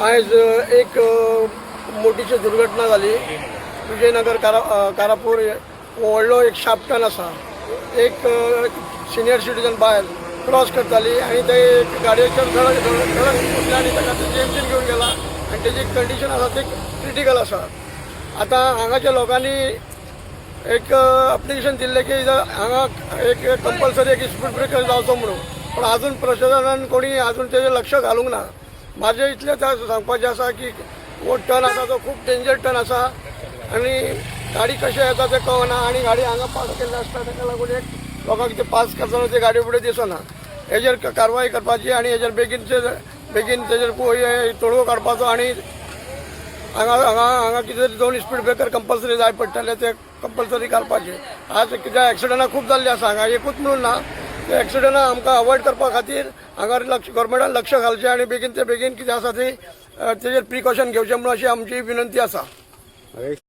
आज एक मोठीशी दुर्घटना झाली। विजयनगर कारापूर व्हडलो एक शार्प टर्न आसा, एक सिनियर सिटीजन बायल क्रॉस करताली आणि ते गाडयेचेर धडक उठले आणि ताका जीएमसीन घेऊन गेला आणि त्याची कंडिशन आसा ती क्रिटिकल आसा। आता हांगाच्या लोकांनी एक एप्लिकेशन दिल्लें की हांगा एक कंपल्सरी एक स्पीड ब्रेकर जावचो म्हणून, पण अजून प्रशासनान कोणी अजून तेजेर लक्ष घालूंक ना। माझे इतलें सांगपाचें आसा की वो टर्न आसा तो खूब डेंजर टर्न आसा आणि गाडी कशें येता तें कळना आणि गाडी हांगा पास केल्ली आसता ताका लागून एक लोकांक ते पास करतना ते गाडये फुडें दिसना। हेजेर कारवाय करपाची आणि हेजेर बेगीन तेजेर तोडगो काडपाचो आणि हांगा कितें तरी 2 स्पीड ब्रेकर कंपल्सरी जाय पडटले, ते कंपल्सरी घालपाचे। आज कित्याक एक्सिडंटां खूब जाल्ली आसा, हांगा एकूच म्हणून ना, ते एक्सिडंटां आमकां अवॉयड करपा खातीर हांगा गव्हर्मेंटान लक्ष घालचें आणि बेगीन कितें आसा तेजेर प्रिकॉशन घेवचें म्हणून अशी आमची विनंती आसा।